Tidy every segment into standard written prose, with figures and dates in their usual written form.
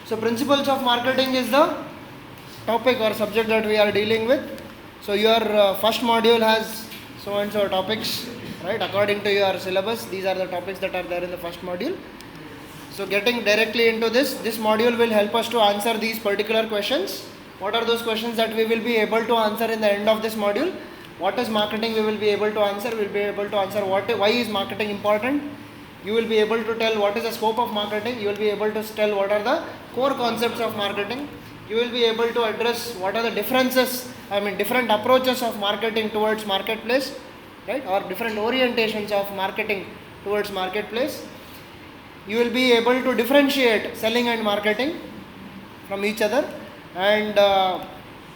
So principles of marketing is the topic or subject that we are dealing with. So your first module has so and so topics, right? According to your syllabus, these are the topics that are there in the first module. So getting directly into this module will help us to answer these particular questions. What are those questions that we will be able to answer in the end of this module? What is marketing? We will be able to answer. We will be able to answer why is marketing important. You will be able to tell what is the scope of marketing. You will be able to tell what are the core concepts of marketing. You will be able to address what are the differences, different approaches of marketing towards marketplace, right? Or different orientations of marketing towards marketplace. You will be able to differentiate selling and marketing from each other, and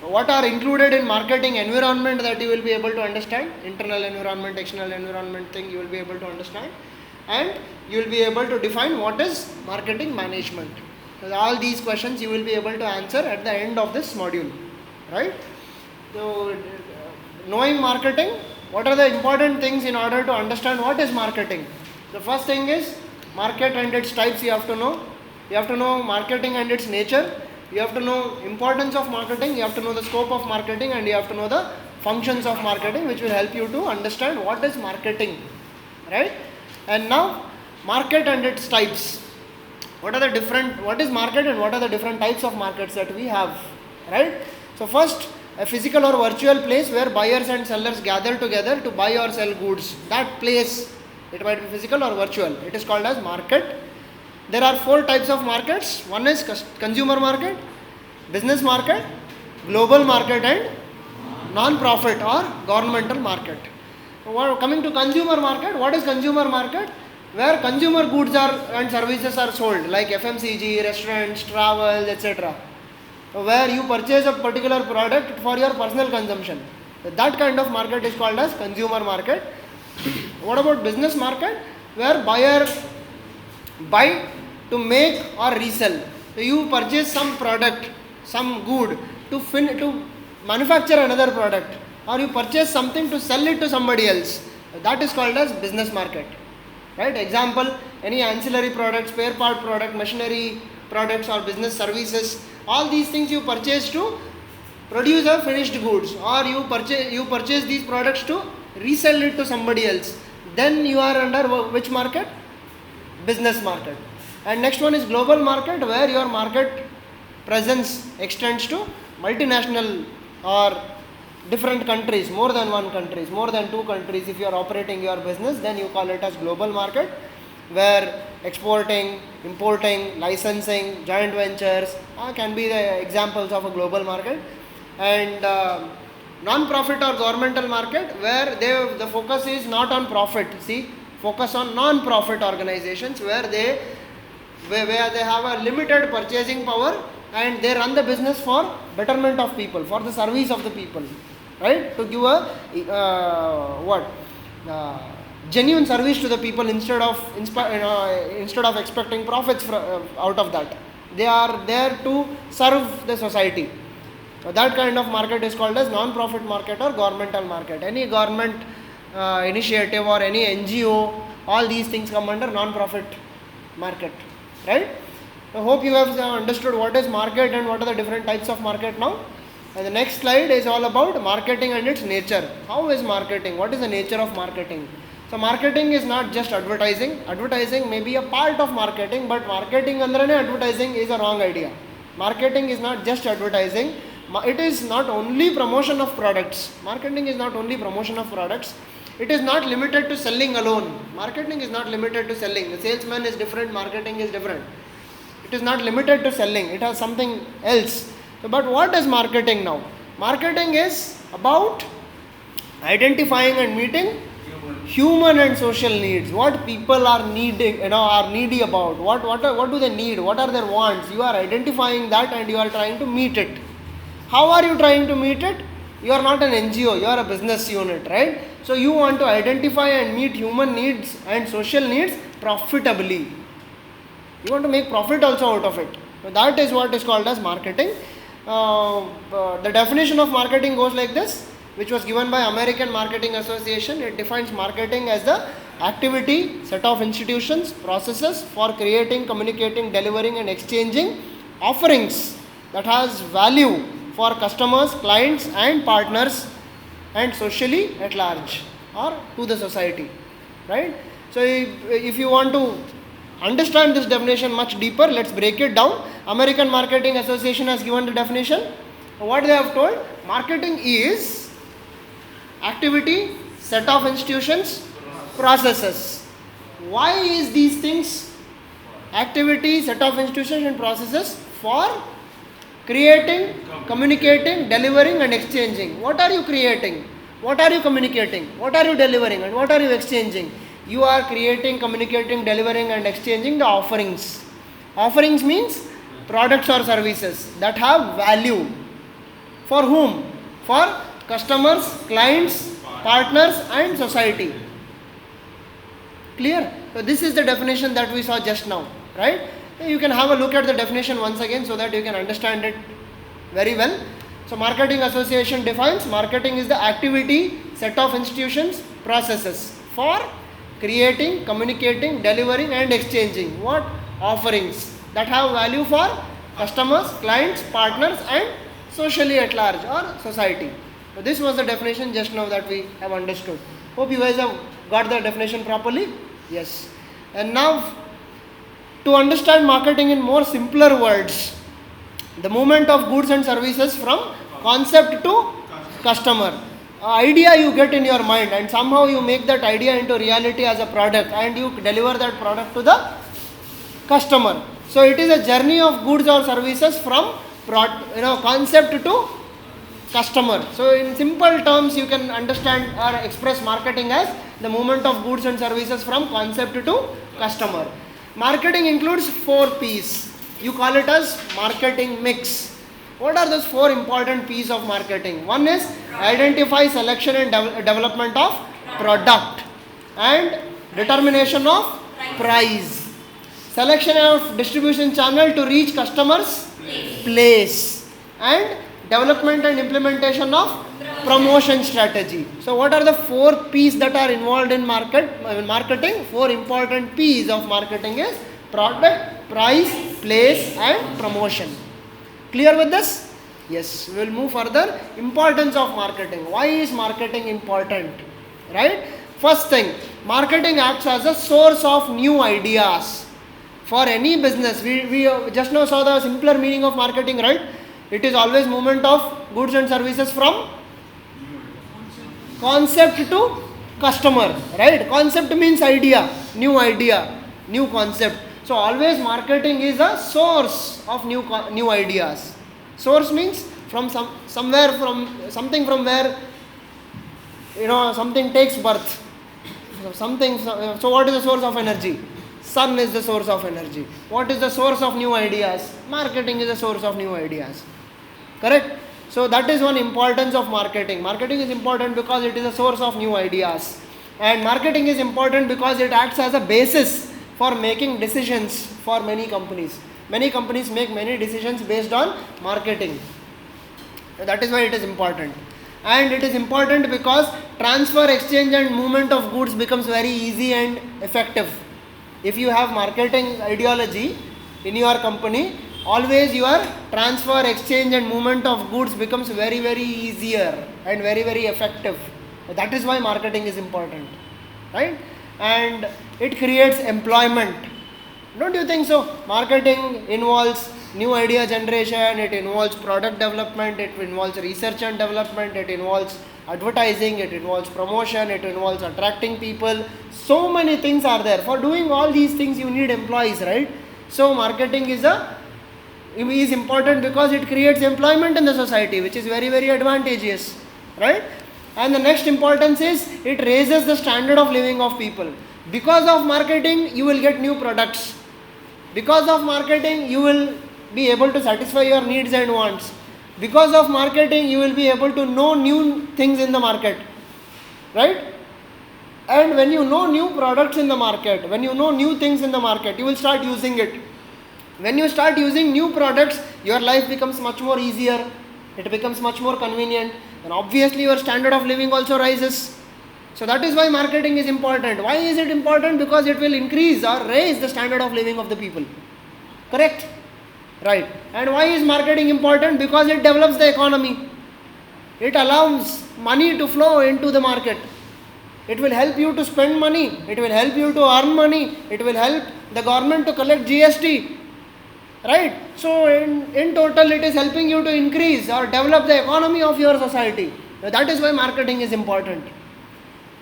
what are included in marketing environment that you will be able to understand, internal environment, external environment thing you will be able to understand, and you will be able to define what is marketing management. So all these questions you will be able to answer at the end of this module, right? So knowing marketing, what are the important things in order to understand what is marketing? The first thing is market and its types you have to know. You have to know marketing and its nature. You have to know importance of marketing, you have to know the scope of marketing, and you have to know the functions of marketing, which will help you to understand what is marketing, right? And now market and its types. What is market and what are the different types of markets that we have, right? So first, a physical or virtual place where buyers and sellers gather together to buy or sell goods. That place, it might be physical or virtual, it is called as market. There are 4 types of markets. One is consumer market, business market, global market, and non-profit or governmental market. Coming to consumer market, what is consumer market? Where consumer goods and services are sold, like FMCG, restaurants, travel, etc. Where you purchase a particular product for your personal consumption. That kind of market is called as consumer market. What about business market? Where buyer buy to make or resell. So you purchase some product, some good to manufacture another product, or you purchase something to sell it to somebody else. That is called as business market, right? Example, any ancillary products, spare part product, machinery products, or business services. All these things you purchase to produce a finished goods, or you purchase these products to resell it to somebody else. Then you are under which market? Business market. And next one is global market, where your market presence extends to multinational or different countries, more than one countries, more than 2 countries. If you are operating your business, then you call it as global market, where exporting, importing, licensing, joint ventures can be the examples of a global market. And non-profit or governmental market, where the focus is not on profit. See, focus on non-profit organizations, where they have a limited purchasing power, and they run the business for betterment of people, for the service of the people, right? To give a genuine service to the people instead of expecting profits out of that. They are there to serve the society. So that kind of market is called as non-profit market or governmental market. Any government initiative or any NGO, all these things come under non-profit market, right? I hope you have understood what is market and what are the different types of market now. And the next slide is all about marketing and its nature. How is marketing? What is the nature of marketing? So marketing is not just advertising. Advertising may be a part of marketing, but marketing andarane advertising is a wrong idea. Marketing is not just advertising. It is not only promotion of products. Marketing is not only promotion of products. It is not limited to selling alone. Marketing is not limited to selling. The salesman is different, marketing is different. It is not limited to selling. It has something else. So, but what is marketing now? Marketing is about identifying and meeting human and social needs. What people are needing, are needy about. What do they need? What are their wants? You are identifying that and you are trying to meet it. How are you trying to meet it? You are not an NGO, you are a business unit, right? So you want to identify and meet human needs and social needs profitably. You want to make profit also out of it. So that is what is called as marketing. The definition of marketing goes like this, which was given by American Marketing Association. It defines marketing as the activity, set of institutions, processes for creating, communicating, delivering and exchanging offerings that has value for customers, clients and partners and socially at large or to the society, right? So if you want to understand this definition much deeper, let's break it down. American Marketing Association has given the definition. What they have told, marketing is activity, set of institutions, processes. Why is these things activity, set of institutions and processes? For creating, communicating, delivering and exchanging. What are you creating? What are you communicating? What are you delivering and what are you exchanging? You are creating, communicating, delivering and exchanging the offerings. Offerings means products or services that have value. For whom? For customers, clients, partners and society. Clear? So this is the definition that we saw just now, right? You can have a look at the definition once again so that you can understand it very well. So Marketing Association defines marketing is the activity, set of institutions, processes for creating, communicating, delivering and exchanging what? Offerings that have value for customers, clients, partners and socially at large or society. So this was the definition just now that we have understood. Hope you guys have got the definition properly. Yes. And now to understand marketing in more simpler words, the movement of goods and services from concept to customer. Idea you get in your mind and somehow you make that idea into reality as a product and you deliver that product to the customer. So it is a journey of goods or services from concept to customer. So in simple terms you can understand or express marketing as the movement of goods and services from concept to customer. Marketing includes 4 P's. You call it as marketing mix. What are those 4 important P's of marketing? One is identify, selection and development of product and determination of price. Selection of distribution channel to reach customers place and development and implementation of promotion strategy. So what are the 4 P's that are involved in marketing? 4 important P's of marketing is product, price, place and promotion. Clear with this? Yes, we will move further. Importance of marketing. Why is marketing important? Right? First thing, marketing acts as a source of new ideas. For any business, we just now saw the simpler meaning of marketing, right? It is always movement of goods and services from concept to customer, right? Concept means idea, new concept. So always marketing is a source of new ideas. Source means from somewhere from something from where something takes birth. So what is the source of energy? Sun is the source of energy. What is the source of new ideas? Marketing is the source of new ideas. Correct? So that is one importance of marketing. Marketing is important because it is a source of new ideas. And marketing is important because it acts as a basis for making decisions for many companies. Many companies make many decisions based on marketing. That is why it is important. And it is important because transfer, exchange and movement of goods becomes very easy and effective. If you have marketing ideology in your company, always your transfer, exchange and movement of goods becomes very, very easier and very, very effective. That is why marketing is important, right? And it creates employment. Don't you think so? Marketing involves new idea generation, it involves product development, it involves research and development, it involves advertising, it involves promotion, it involves attracting people. So many things are there. For doing all these things you need employees, right? So marketing is important because it creates employment in the society, which is very, very advantageous, right? And the next importance is it raises the standard of living of people. Because of marketing you will get new products. Because of marketing you will be able to satisfy your needs and wants. Because of marketing you will be able to know new things in the market, right? And when you know new products in the market, when you know new things in the market, you will start using it. When you start using new products, your life becomes much more easier, it becomes much more convenient, and obviously your standard of living also rises. So that is why marketing is important. Why is it important? Because it will increase or raise the standard of living of the people. Correct? Right. And why is marketing important? Because it develops the economy. It allows money to flow into the market. It will help you to spend money. It will help you to earn money. It will help the government to collect GST. Right? So in total it is helping you to increase or develop the economy of your society. That is why marketing is important.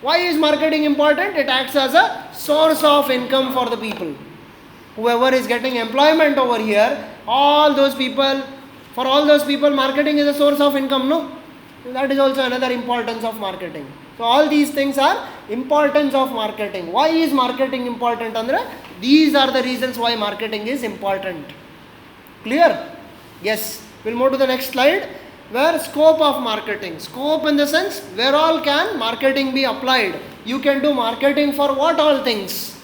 Why is marketing important? It acts as a source of income for the people. Whoever is getting employment over here, for all those people, marketing is a source of income, no? That is also another importance of marketing. So all these things are importance of marketing. Why is marketing important, Andra? These are the reasons why marketing is important. Clear? Yes. We'll move to the next slide. Where scope of marketing. Scope in the sense, where all can marketing be applied. You can do marketing for what all things?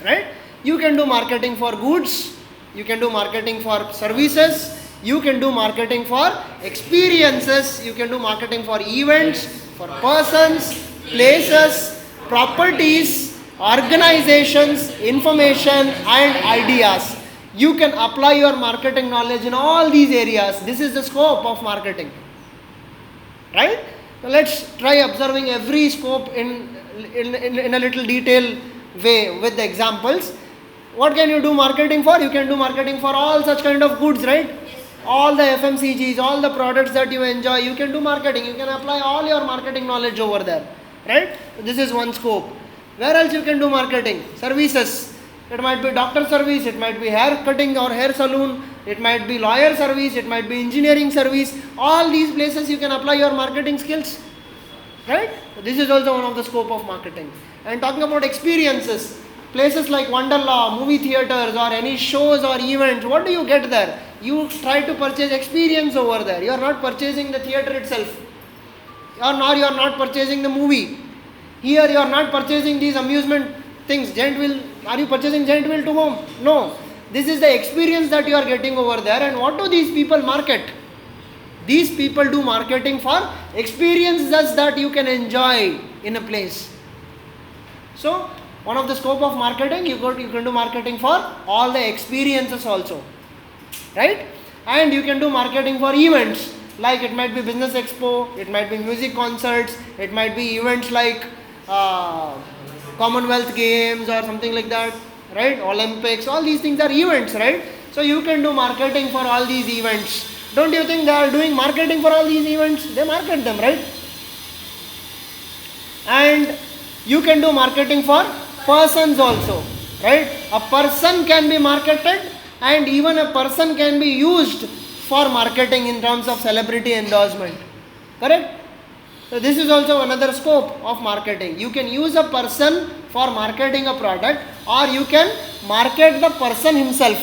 Right? You can do marketing for goods. You can do marketing for services. You can do marketing for experiences. You can do marketing for events, for persons, places, properties, organizations, information and ideas. You can apply your marketing knowledge in all these areas. This is the scope of marketing. Right? So let's try observing every scope in a little detailed way with the examples. What can you do marketing for? You can do marketing for all such kind of goods, right? Yes. All the FMCGs, all the products that you enjoy, you can do marketing. You can apply all your marketing knowledge over there, right? This is one scope. Where else you can do marketing? Services. It might be doctor service, it might be hair cutting or hair salon, it might be lawyer service, it might be engineering service. All these places you can apply your marketing skills, right? This is also one of the scope of marketing. And talking about experiences, places like Wonderla, movie theaters or any shows or events, what do you get there? You try to purchase experience over there. You are not purchasing the theater itself. You are not purchasing the movie. Here you are not purchasing these amusement things. Giant wheel, are you purchasing giant wheel to home? No. This is the experience that you are getting over there. And what do these people market? These people do marketing for experiences that you can enjoy in a place. So, one of the scope of marketing, you can do marketing for all the experiences also, right? And you can do marketing for events, like it might be business expo, it might be music concerts, it might be events like Commonwealth Games or something like that, right? Olympics, all these things are events, right? So you can do marketing for all these events. Don't you think they are doing marketing for all these events? They market them, right? And you can do marketing for persons also, right? A person can be marketed and even a person can be used for marketing in terms of celebrity endorsement, correct? So this is also another scope of marketing. You can use a person for marketing a product or you can market the person himself.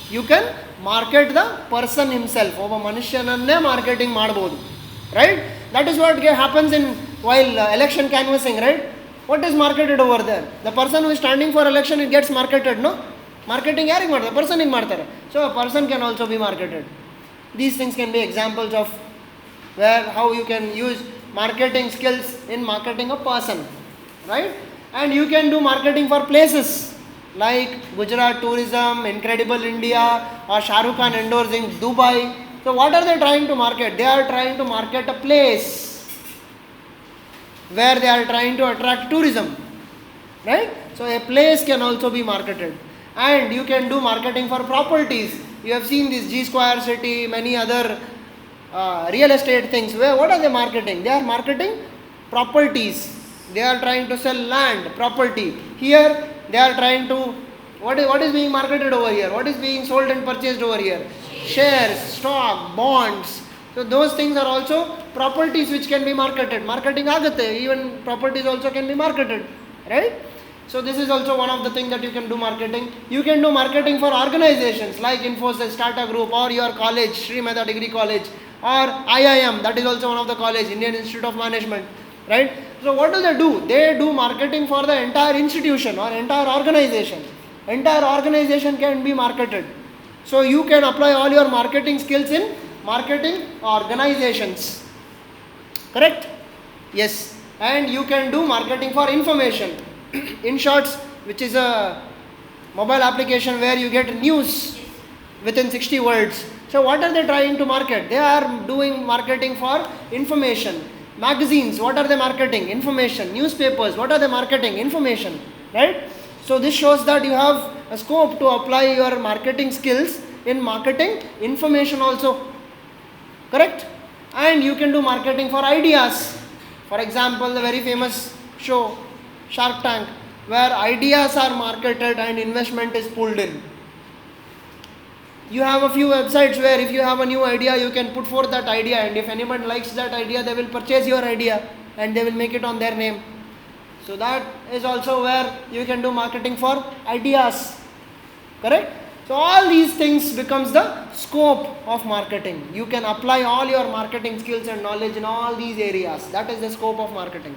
You can market the person himself. Oba manusyananne marketing ಮಾಡಬಹುದು, right? That is what happens while election canvassing, right? What is marketed over there? The person who is standing for election, it gets marketed, no? Marketing yaರಿಗೆ ಮಾಡ್ತಾರೆ? Personಗೆ ಮಾಡ್ತಾರೆ. So a person can also be marketed. These things can be examples of how you can use marketing skills in marketing a person, right? And you can do marketing for places like Gujarat Tourism, Incredible India, or Shah Rukh Khan endorsing Dubai. So what are they trying to market? They are trying to market a place where they are trying to attract tourism, right? So a place can also be marketed. And you can do marketing for properties. You have seen this G Square City, many other real estate things. What are they marketing? They are marketing properties. They are trying to sell land, property. Here they are trying to, what is being marketed over here? What is being sold and purchased over here? Shares, stock, bonds. So those things are also properties which can be marketed. Marketing agate, even properties also can be marketed, right? So this is also one of the things that you can do marketing. You can do marketing for organizations like Infosys, Tata Group, or your college, Sri Mehta Degree College, or IIM, that is also one of the college, Indian Institute of Management, right? So what do? They do marketing for the entire institution or entire organization. Entire organization can be marketed. So you can apply all your marketing skills in marketing organizations, correct? Yes. And you can do marketing for information. In shorts, which is a mobile application where you get news within 60 words. So what are they trying to market? They are doing marketing for information. Magazines, what are they marketing? Information. Newspapers, what are they marketing? Information. Right? So this shows that you have a scope to apply your marketing skills in marketing information also. Correct? And you can do marketing for ideas. For example, the very famous show Shark Tank, where ideas are marketed and investment is pulled in. You have a few websites where if you have a new idea, you can put forth that idea, and if anyone likes that idea, they will purchase your idea and they will make it on their name. So that is also where you can do marketing for ideas. Correct? So all these things becomes the scope of marketing. You can apply all your marketing skills and knowledge in all these areas. That is the scope of marketing.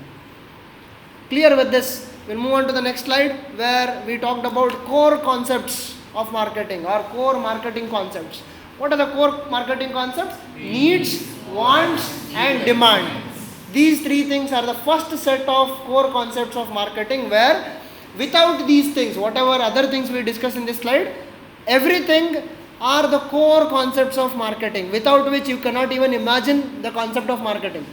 Clear with this? We'll move on to the next slide where we talked about core concepts of marketing or core marketing concepts. What are the core marketing concepts? Needs, wants and demand. These three things are the first set of core concepts of marketing, where without these things, whatever other things we discuss in this slide, everything are the core concepts of marketing, without which you cannot even imagine the concept of marketing.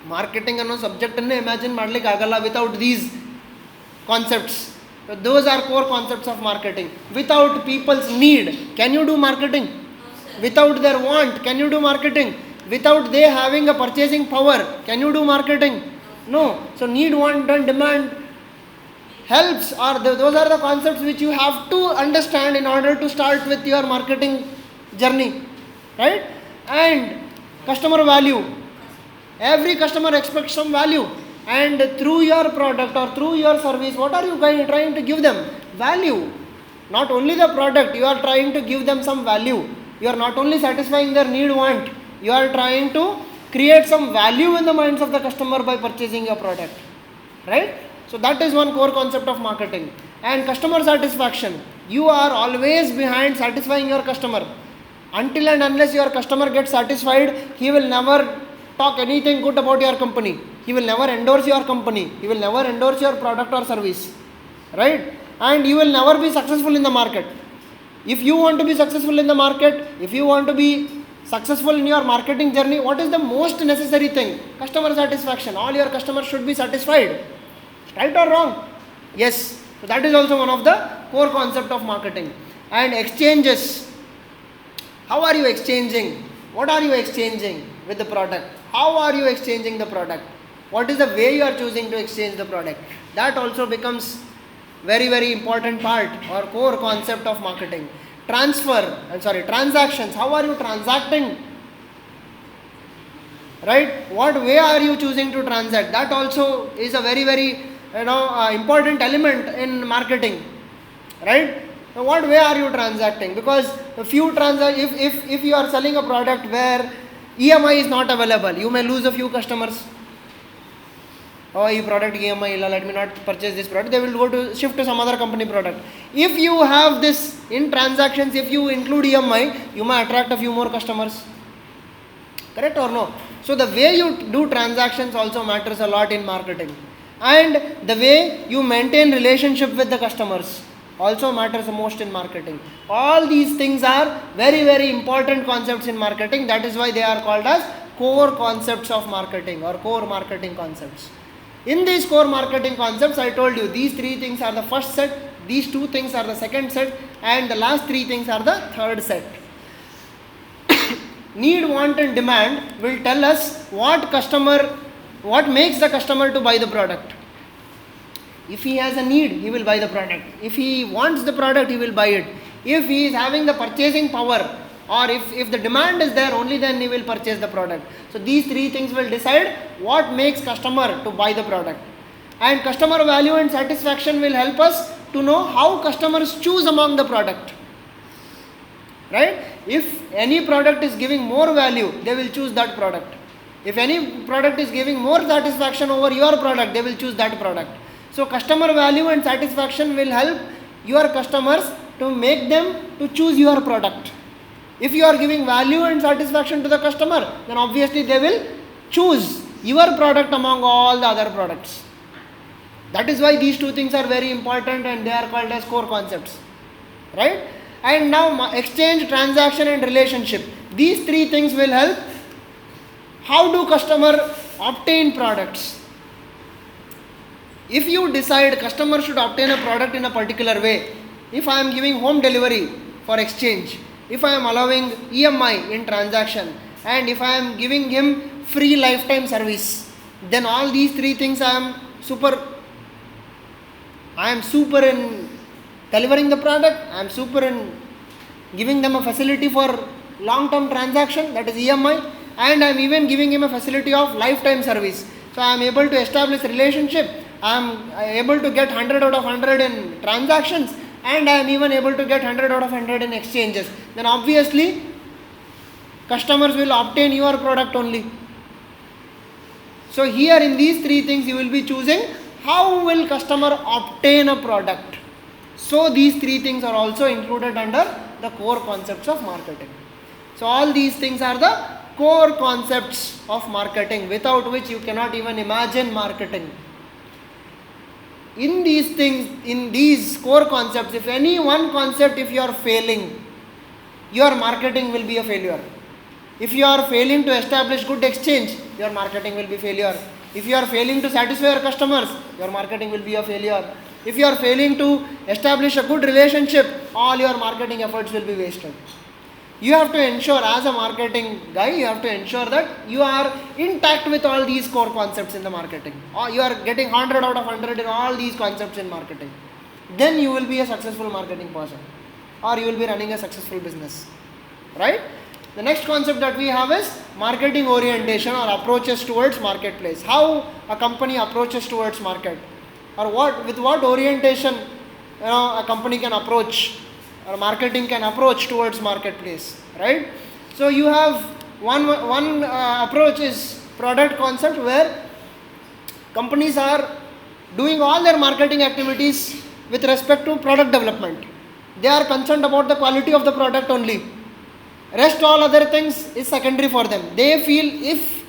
Marketing ಅನ್ನೋ subject ಅನ್ನೇ imagine ಮಾಡ್ಲಿಕ್ಕೆ ಆಗಲ್ಲ without these concepts. Those are core concepts of marketing. Without people's need, can you do marketing? Without their want, can you do marketing? Without they having a purchasing power, can you do marketing? No. So need, want and demand helps, or those are the concepts which you have to understand in order to start with your marketing journey. Right? And customer value. Every customer expects some value, and through your product or through your service, what are you trying to give them? Value. Not only the product, you are trying to give them some value. You are not only satisfying their need, want, you are trying to create some value in the minds of the customer by purchasing your product. Right? So that is one core concept of marketing. And customer satisfaction. You are always behind satisfying your customer. Until and unless your customer gets satisfied, he will never talk anything good about your company. He will never endorse your company. He will never endorse your product or service. Right? And you will never be successful in the market. If you want to be successful in the market, if you want to be successful in your marketing journey, what is the most necessary thing? Customer satisfaction. All your customers should be satisfied. Right or wrong? Yes. So that is also one of the core concept of marketing. And exchanges. How are you exchanging? What are you exchanging with the product? How are you exchanging the product? What is the way you are choosing to exchange the product? That also becomes very, very important part or core concept of marketing. Transactions. How are you transacting? Right? What way are you choosing to transact? That also is a very, very important element in marketing. Right? So what way are you transacting? Because if you are selling a product where EMI is not available, you may lose a few customers. Oh, this product EMI illa, let me not purchase this product. They will go to shift to some other company product. If you have this in transactions, if you include EMI, you may attract a few more customers. Correct or no? So the way you do transactions also matters a lot in marketing. And the way you maintain relationship with the customers also matters the most in marketing. All these things are very, very important concepts in marketing. That is why they are called as core concepts of marketing or core marketing concepts. In these core marketing concepts, I told you these three things are the first set, these two things are the second set, and the last three things are the third set. Need, want and demand will tell us what makes the customer to buy the product. If he has a need, he will buy the product. If he wants the product, he will buy it. If he is having the purchasing power, or if the demand is there, only then he will purchase the product. So these three things will decide what makes customer to buy the product. And customer value and satisfaction will help us to know how customers choose among the product. Right? If any product is giving more value, they will choose that product. If any product is giving more satisfaction over your product, they will choose that product. So customer value and satisfaction will help your customers to make them to choose your product. If you are giving value and satisfaction to the customer, then obviously they will choose your product among all the other products. That is why these two things are very important and they are called as core concepts. Right? And now exchange, transaction and relationship. These three things will help. How do customer obtain products? If you decide customer should obtain a product in a particular way, if I am giving home delivery for exchange, if I am allowing EMI in transaction, and if I am giving him free lifetime service, then all these three things I am super in delivering the product, I am super in giving them a facility for long-term transaction, that is EMI, and I am even giving him a facility of lifetime service. So I am able to establish relationship, I am able to get 100 out of 100 in transactions, and I am even able to get 100 out of 100 in exchanges. Then obviously customers will obtain your product only. So here in these three things you will be choosing how will customer obtain a product. So these three things are also included under the core concepts of marketing. So all these things are the core concepts of marketing, without which you cannot even imagine marketing. In these things, in these core concepts, if any one concept, if you are failing, your marketing will be a failure. If you are failing to establish good exchange, your marketing will be failure. If you are failing to satisfy your customers, your marketing will be a failure. If you are failing to establish a good relationship, all your marketing efforts will be wasted. You have to ensure, as a marketing guy, you have to ensure that you are intact with all these core concepts in the marketing. Or you are getting 100 out of 100 in all these concepts in marketing. Then you will be a successful marketing person. Or you will be running a successful business. Right? The next concept that we have is marketing orientation or approaches towards marketplace. How a company approaches towards market. Or with what orientation a company can approach, or marketing can approach towards marketplace, right? So you have one approach is product concept, where companies are doing all their marketing activities with respect to product development. They are concerned about the quality of the product only. Rest all other things is secondary for them. They feel if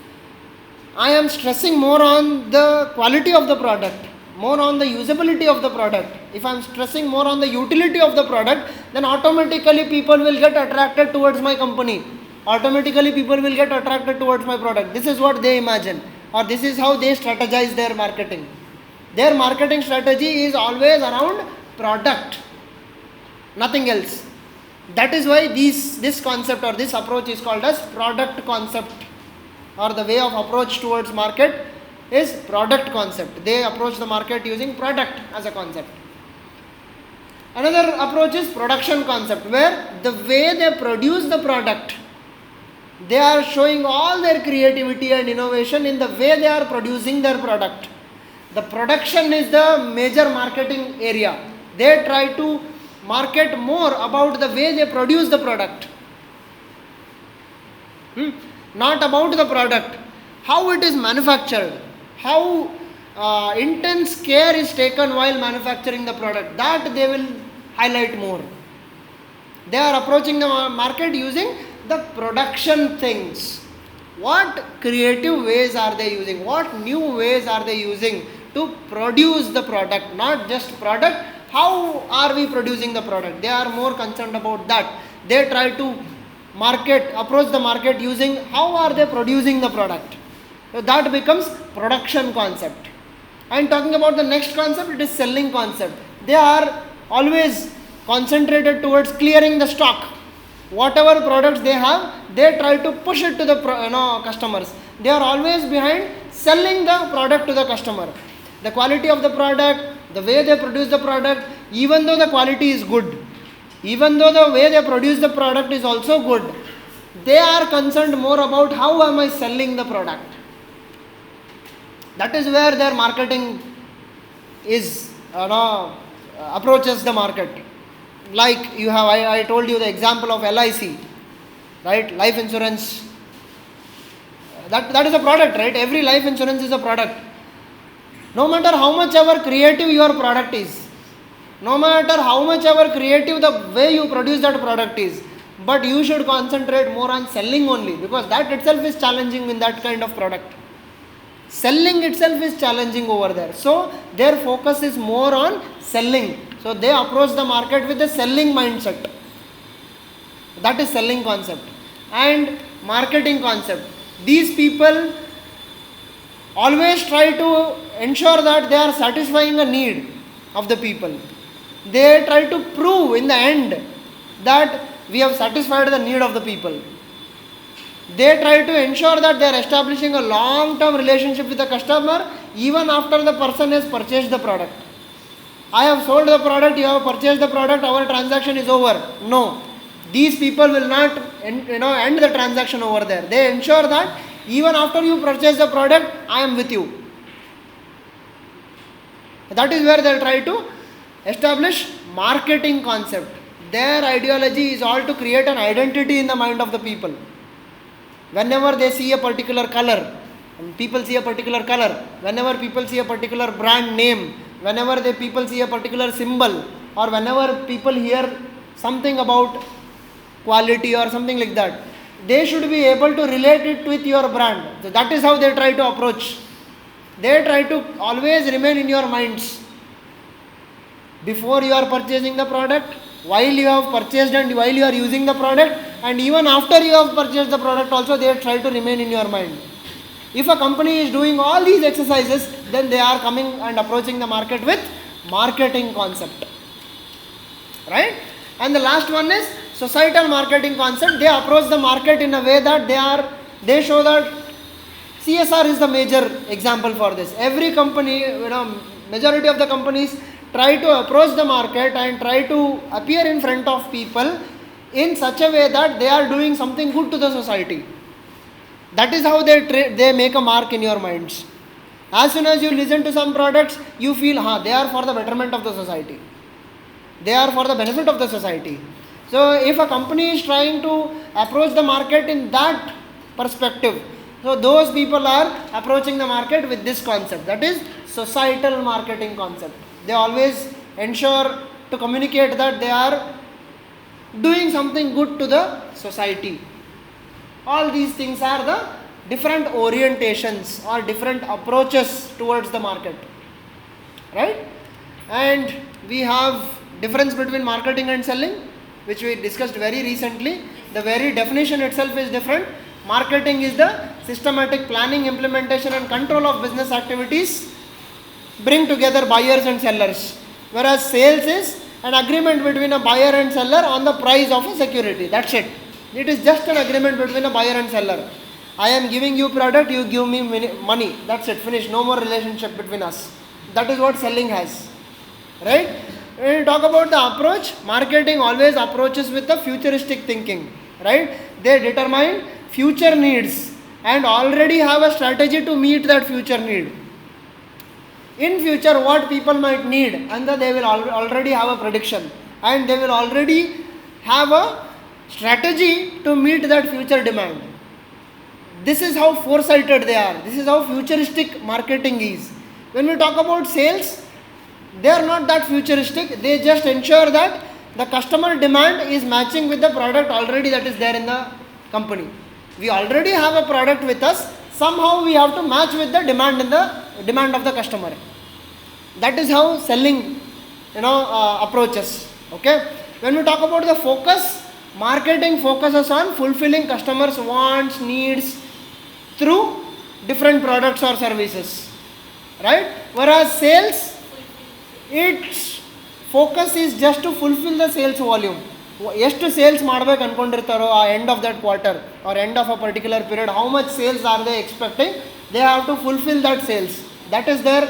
I am stressing more on the quality of the product, more on the usability of the product, if I am stressing more on the utility of the product, then automatically people will get attracted towards my company. Automatically people will get attracted towards my product. This is what they imagine, or this is how they strategize their marketing. Their marketing strategy is always around product, nothing else. That is why this concept or this approach is called as product concept, or the way of approach towards market is product concept. They approach the market using product as a concept. Another approach is production concept, where the way they produce the product, they are showing all their creativity and innovation in the way they are producing their product. The production is the major marketing area. They try to market more about the way they produce the product, not about the product, how it is manufactured, how intense care is taken while manufacturing the product. That they will highlight more. They are approaching the market using the production things. What creative ways are they using? What new ways are they using to produce the product? Not just product, how are we producing the product? They are more concerned about that. They try to approach the market using how are they producing the product. So that becomes production concept. And talking about the next concept, it is selling concept. They are always concentrated towards clearing the stock. Whatever products they have, they try to push it to the customers. They are always behind selling the product to the customer. The quality of the product, the way they produce the product, even though the quality is good, even though the way they produce the product is also good, they are concerned more about how am I selling the product. That is where their marketing is approaches the market. Like I told you the example of LIC, right? Life insurance. That is a product, right? Every life insurance is a product. No matter how much ever creative your product is, no matter how much ever creative the way you produce that product is, but you should concentrate more on selling only, because that itself is challenging in that kind of product. Selling itself is challenging over there. So their focus is more on selling. So they approach the market with a selling mindset. That is selling concept. And marketing concept. These people always try to ensure that they are satisfying a need of the people. They try to prove in the end that we have satisfied the need of the people. They try to ensure that they are establishing a long-term relationship with the customer even after the person has purchased the product. I have sold the product, you have purchased the product, our transaction is over. No. These people will not end the transaction over there. They ensure that even after you purchase the product, I am with you. That is where they will try to establish marketing concept. Their ideology is all to create an identity in the mind of the people. Whenever they see a particular color, and people see a particular color, whenever people see a particular brand name, whenever people see a particular symbol, or whenever people hear something about quality or something like that, they should be able to relate it with your brand. So that is how they try to approach. They try to always remain in your minds. Before you are purchasing the product, while you have purchased and while you are using the product, and even after you have purchased the product also, they try to remain in your mind. If a company is doing all these exercises, then they are coming and approaching the market with marketing concept. Right? And the last one is societal marketing concept. They approach the market in a way that they show that CSR is the major example for this. Every company, majority of the companies try to approach the market and try to appear in front of people in such a way that they are doing something good to the society. That is how they make a mark in your minds. As soon as you listen to some products, you feel, they are for the betterment of the society. They are for the benefit of the society. So if a company is trying to approach the market in that perspective, so those people are approaching the market with this concept. That is societal marketing concept. They always ensure to communicate that they are doing something good to the society. All these things are the different orientations or different approaches towards the market. Right? And we have difference between marketing and selling, which we discussed very recently. The very definition itself is different. Marketing is the systematic planning, implementation and control of business activities, bring together buyers and sellers. Whereas sales is an agreement between a buyer and seller on the price of a security. That's it. It is just an agreement between a buyer and seller. I am giving you product, you give me money. That's it. Finish. No more relationship between us. That is what selling has. Right? When you talk about the approach, marketing always approaches with the futuristic thinking. Right? They determine future needs and already have a strategy to meet that future need. In future, what people might need, and they will already have a prediction, and they will already have a strategy to meet that future demand. This is how foresighted they are. This is how futuristic marketing is. When we talk about sales, they are not that futuristic. They just ensure that the customer demand is matching with the product already that is there in the company. We already have a product with us. Somehow we have to match with the demand of the customer. That is how selling, approaches. Okay. When we talk about the focus, marketing focuses on fulfilling customers' wants, needs through different products or services. Right? Whereas sales, its focus is just to fulfill the sales volume. ಎಷ್ಟು sales ಮಾಡಬೇಕು ಅಂದ್ಕೊಂಡಿರ್ತಾರೋ ಆ end of that quarter or end of a particular period, how much sales are they expecting, they have to fulfill that sales. That is their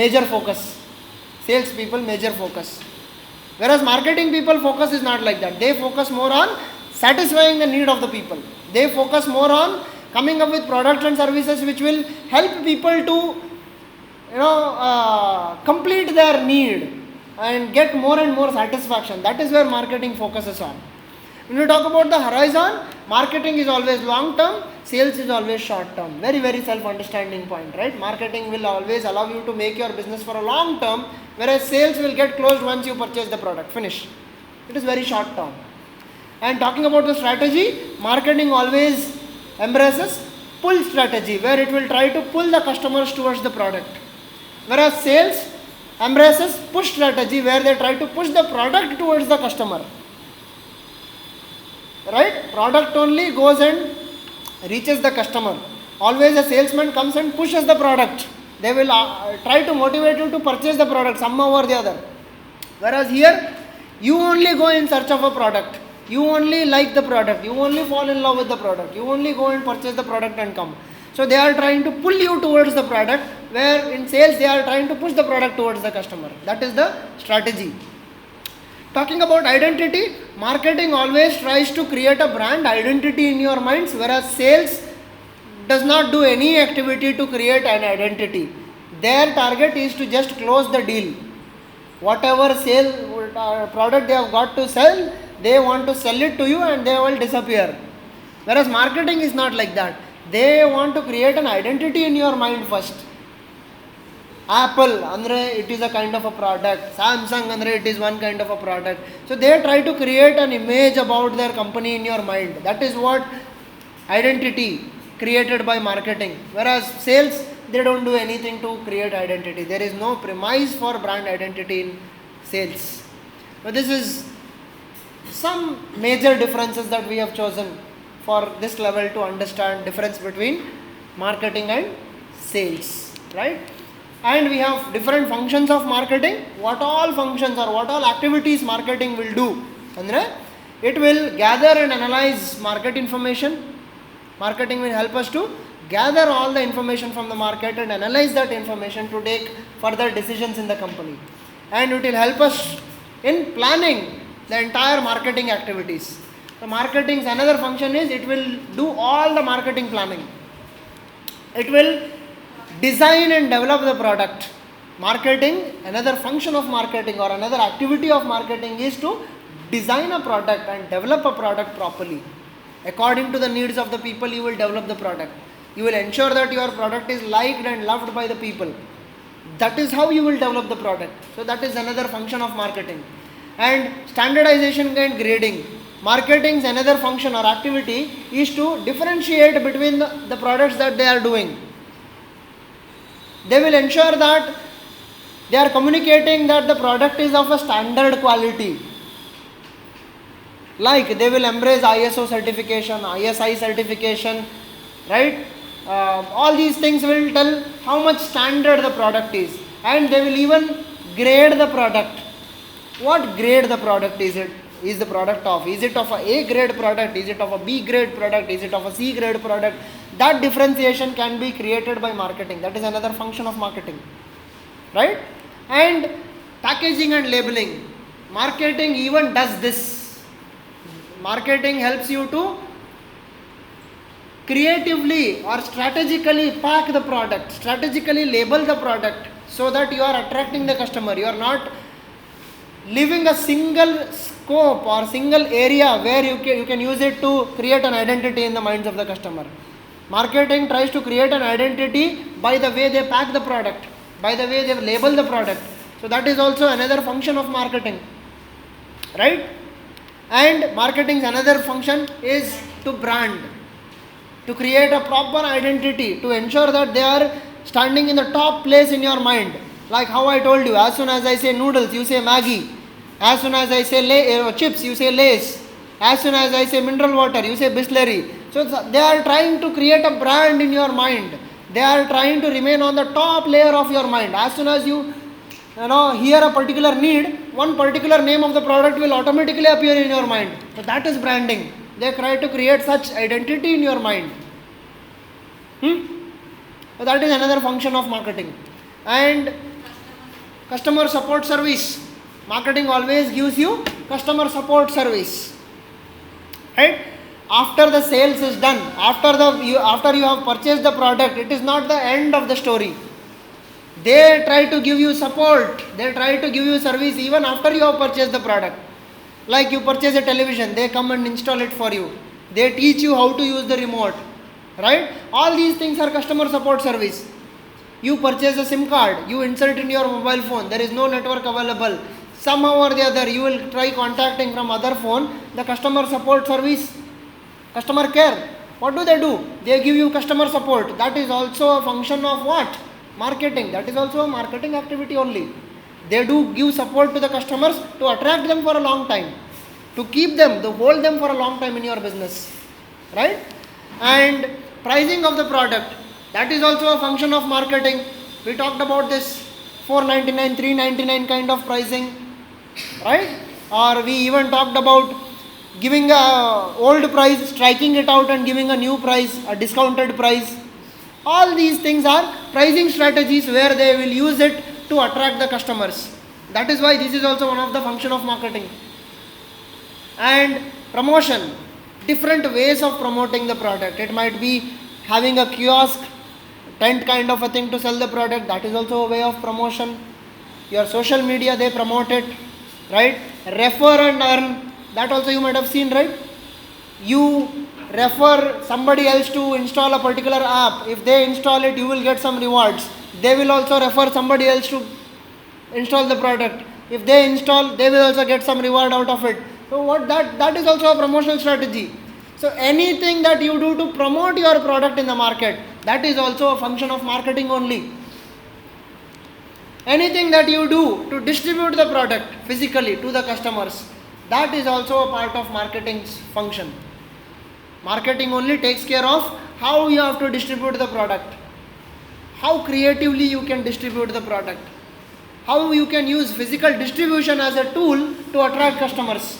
major focus. Sales people major focus. Whereas marketing people focus is not like that. They focus more on satisfying the need of the people. They focus more on coming up with products and services which will help people to complete their need and get more and more satisfaction. That is where marketing focuses on. When we talk about the horizon, marketing is always long term, sales is always short term. Very, very self-understanding point, right? Marketing will always allow you to make your business for a long term, whereas sales will get closed once you purchase the product. Finish. It is very short term. And talking about the strategy, marketing always embraces pull strategy, where it will try to pull the customers towards the product. Whereas sales embraces push strategy, where they try to push the product towards the customer. Right? Product only goes and reaches the customer. Always a salesman comes and pushes the product. They will try to motivate you to purchase the product somehow or the other. Whereas here, you only go in search of a product. You only like the product. You only fall in love with the product. You only go and purchase the product and come. So they are trying to pull you towards the product, where in sales they are trying to push the product towards the customer. That is the strategy. Talking about identity, marketing always tries to create a brand identity in your minds, whereas sales does not do any activity to create an identity. Their target is to just close the deal. Whatever sale product they have got to sell, they want to sell it to you and they will disappear. Whereas marketing is not like that. They want to create an identity in your mind first. Apple, andre it is a kind of a product. Samsung, andre it is one kind of a product. So they try to create an image about their company in your mind. That is what identity created by marketing. Whereas sales, they don't do anything to create identity. There is no premise for brand identity in sales. So this is some major differences that we have chosen for this level to understand difference between marketing and sales, right? And we have different functions of marketing. What all functions or what all activities marketing will do? Andre, it will gather and analyze market information. Marketing will help us to gather all the information from the market and analyze that information to take further decisions in the company. And it will help us in planning the entire marketing activities. So marketing's another function is it will do all the marketing planning. It will design and develop the product. Marketing, another function of marketing or another activity of marketing is to design a product and develop a product properly. According to the needs of the people, you will develop the product. You will ensure that your product is liked and loved by the people. That is how you will develop the product. So that is another function of marketing. And standardization and grading. Marketing's another function or activity is to differentiate between the products that they are doing. They will ensure that they are communicating that the product is of a standard quality. Like they will embrace ISO certification, ISI certification, right? All these things will tell how much standard the product is. And they will even grade the product. What grade the product is the product of? Is it of a A grade product? Is it of a B grade product? Is it of a C grade product? That differentiation can be created by marketing. That is another function of marketing, right? And packaging and labeling. Marketing even does this. Marketing helps you to creatively or strategically pack the product, strategically label the product so that you are attracting the customer. You are not leaving a single scope or single area where you can use it to create an identity in the minds of the customer. Marketing tries to create an identity by the way they pack the product, by the way they label the product. So that is also another function of marketing, right? And marketing's another function is to brand, to create a proper identity, to ensure that they are standing in the top place in your mind. Like how I told you, as soon as I say noodles, you say Maggi. As soon as I say chips, you say Lay's. As soon as I say mineral water, you say Bisleri. So they are trying to create a brand in your mind. They are trying to remain on the top layer of your mind. As soon as you hear a particular need, one particular name of the product will automatically appear in your mind. So that is branding. They try to create such identity in your mind. So that is another function of marketing. And customer support service. Marketing always gives you customer support service, right? After the sales is done, after you have purchased the product, it is not the end of the story. They try to give you support. They try to give you service even after you have purchased the product. Like you purchase a television, they come and install it for you. They teach you how to use the remote, right? All these things are customer support service. You purchase a SIM card, you insert in your mobile phone, there is no network available. Somehow or the other, you will try contacting from other phone, the customer support service, customer care. what do? They give you customer support. That is also a function of what? Marketing. That is also a marketing activity only. They do give support to the customers to attract them for a long time, to keep them, to hold them for a long time in your business, right? And pricing of the product, that is also a function of marketing. We talked about this $499, $399 kind of pricing, right? Or we even talked about giving a old price, striking it out and giving a new price, a discounted price. All these things are pricing strategies where they will use it to attract the customers. That is why this is also one of the function of marketing. And promotion, different ways of promoting the product. It might be having a kiosk, tent kind of a thing to sell the product. That is also a way of promotion. Your social media, they promote it, right? Refer and earn, that also you might have seen, right? You refer somebody else to install a particular app. If they install it, you will get some rewards. They will also refer somebody else to install the product. If they install, they will also get some reward out of it. So what that is also a promotional strategy. So anything that you do to promote your product in the market, that is also a function of marketing only. Anything that you do to distribute the product physically to the customers, that is also a part of marketing's function. Marketing only takes care of how you have to distribute the product, how creatively you can distribute the product, how you can use physical distribution as a tool to attract customers.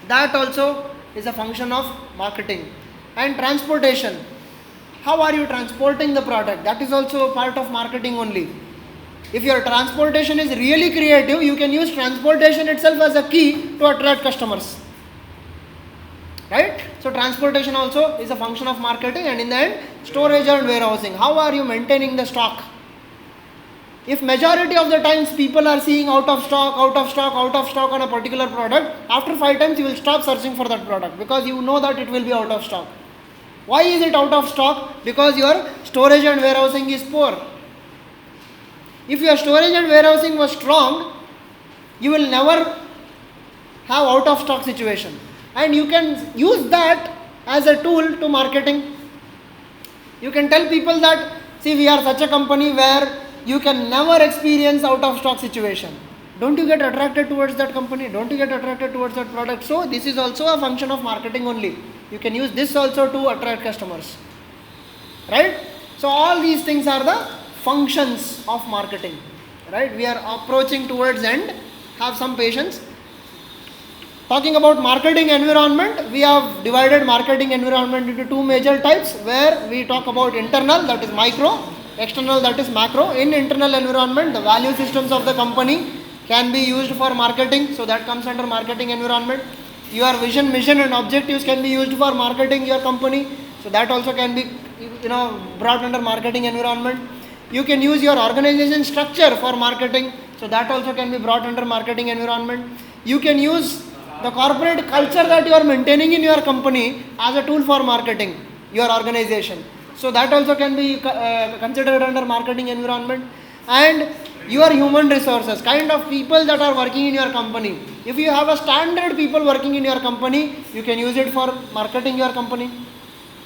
That also is a function of marketing. And transportation, how are you transporting the product? That is also a part of marketing only. If your transportation is really creative, you can use transportation itself as a key to attract customers, right? So transportation also is a function of marketing. And in the end, storage and warehousing, how are you maintaining the stock? If majority of the times people are seeing out of stock on a particular product, after 5 times you will stop searching for that product because you know that it will be out of stock. Why is it out of stock? Because your storage and warehousing is poor. If your storage and warehousing was strong, you will never have out of stock situation. And you can use that as a tool to marketing. You can tell people that, see, we are such a company where you can never experience out of stock situation. Don't you get attracted towards that company? Don't you get attracted towards that product? So this is also a function of marketing only. You can use this also to attract customers, right? So all these things are the functions of marketing, right? We are approaching towards end. Have some patience. Talking about marketing environment, we have divided marketing environment into 2 major types, where we talk about internal, that is micro, external, that is macro. In internal environment, the value systems of the company can be used for marketing, so that comes under marketing environment. Your vision, mission and objectives can be used for marketing your company, so that also can be brought under marketing environment. You can use your organization structure for marketing, so that also can be brought under marketing environment. You can use the corporate culture that you are maintaining in your company as a tool for marketing your organization, so that also can be considered under marketing environment. And your human resources, kind of people that are working in your company. If you have a standard people working in your company, you can use it for marketing your company,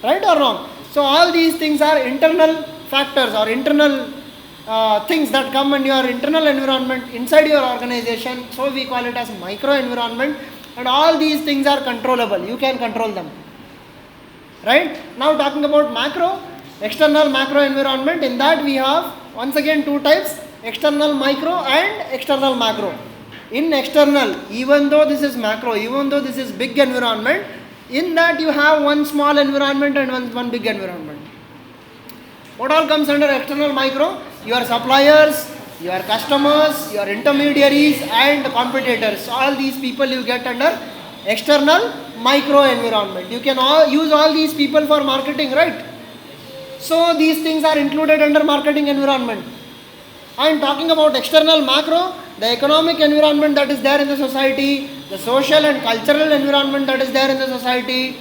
right or wrong? So all these things are internal factors or internal things that come in your internal environment inside your organization, so we call it as micro environment. And all these things are controllable, you can control them, right? Now talking about macro, external macro environment, in that we have once again 2 types, external micro and external macro. In external, even though this is macro, even though this is big environment, in that you have one small environment and one big environment. What all comes under external micro? Your suppliers, your customers, your intermediaries and competitors. All these people you get under external micro environment. You can use all these people for marketing, right? So these things are included under marketing environment. I am talking about external macro, the economic environment that is there in the society, the social and cultural environment that is there in the society,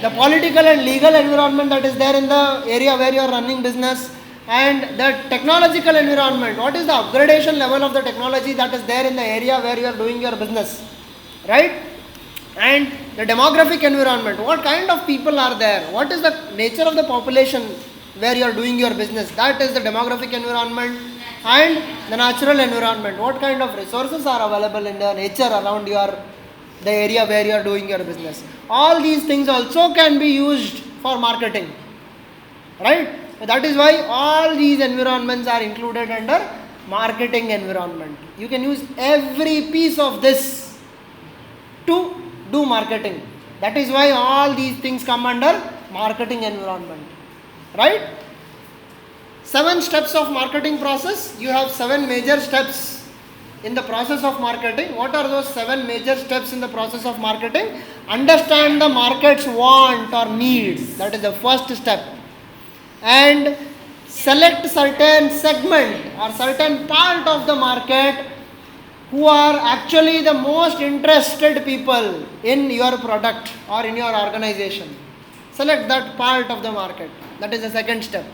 the political and legal environment that is there in the area where you are running business, and the technological environment. What is the upgradation level of the technology that is there in the area where you are doing your business, right? And the demographic environment, what kind of people are there, what is the nature of the population where you are doing your business, that is the demographic environment. And the natural environment, what kind of resources are available in the nature around the area where you are doing your business. All these things also can be used for marketing, right? So that is why all these environments are included under marketing environment. You can use every piece of this to do marketing. That is why all these things come under marketing environment, right? 7 steps of marketing process. You have 7 major steps in the process of marketing. What are those 7 major steps in the process of marketing? Understand the market's want or needs. That is the first step. And select certain segment or certain part of the market who are actually the most interested people in your product or in your organization. Select that part of the market. That is the second step.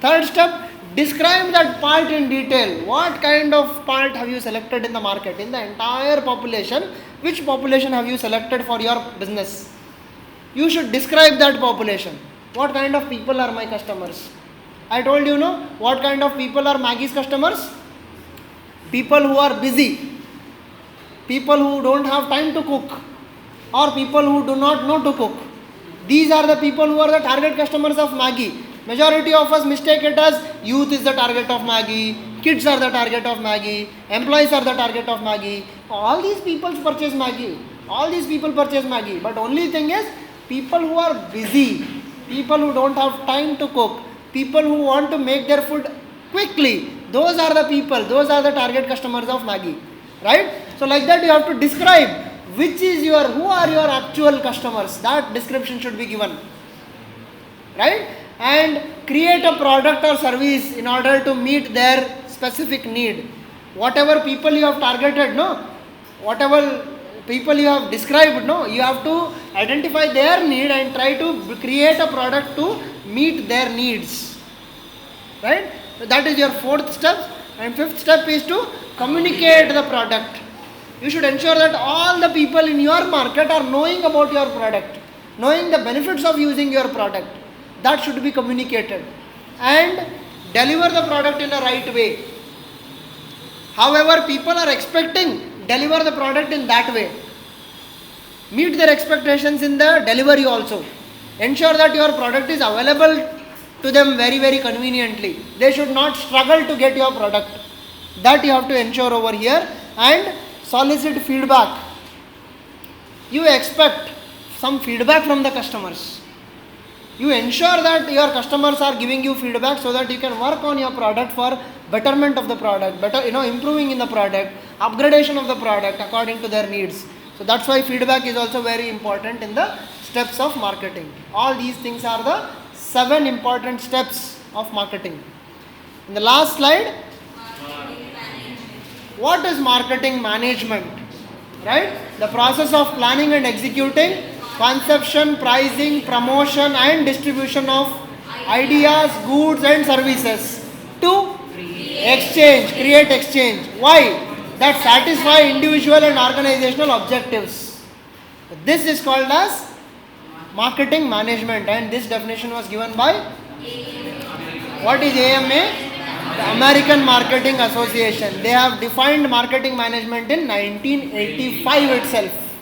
Third step, describe that part in detail. What kind of part have you selected in the market? In the entire population, which population have you selected for your business? You should describe that population. What kind of people are my customers? I told you, no, what kind of people are Maggie's customers? People who are busy, people who don't have time to cook, or people who do not know to cook. These are the people who are the target customers of Maggie. Majority of us mistake it as youth is the target of Maggie, kids are the target of Maggie, employees are the target of Maggie. All these people purchase Maggie. All these people purchase Maggie. But only thing is, people who are busy, people who don't have time to cook, people who want to make their food quickly, those are the people, those are the target customers of Maggie. Right? So like that you have to describe who are your actual customers. That description should be given. Right? And create a product or service in order to meet their specific need. Whatever people you have targeted, whatever people you have described, you have to identify their need and try to create a product to meet their needs. Right? So that is your 4th step. And 5th step is to communicate the product. You should ensure that all the people in your market are knowing about your product, knowing the benefits of using your product. That should be communicated. And deliver the product in a right way. However, people are expecting, deliver the product in that way. Meet their expectations in the delivery also. Ensure that your product is available to them very, very conveniently. They should not struggle to get your product. That you have to ensure over here. And solicit feedback. You expect some feedback from the customers. You ensure that your customers are giving you feedback so that you can work on your product for betterment of the product, improving in the product, upgradation of the product according to their needs. So that's why feedback is also very important in the steps of marketing. All these things are the 7 important steps of marketing. In the last slide, what is marketing management? Right? The process of planning and executing conception, pricing, promotion and distribution of ideas, goods and services to create exchange. Why? That satisfy individual and organizational objectives. This is called as marketing management, and this definition was given by, what is AMA? The American Marketing Association. They have defined marketing management in 1985 itself.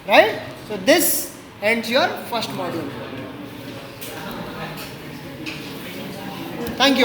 Right? So this ends your first module. Thank you.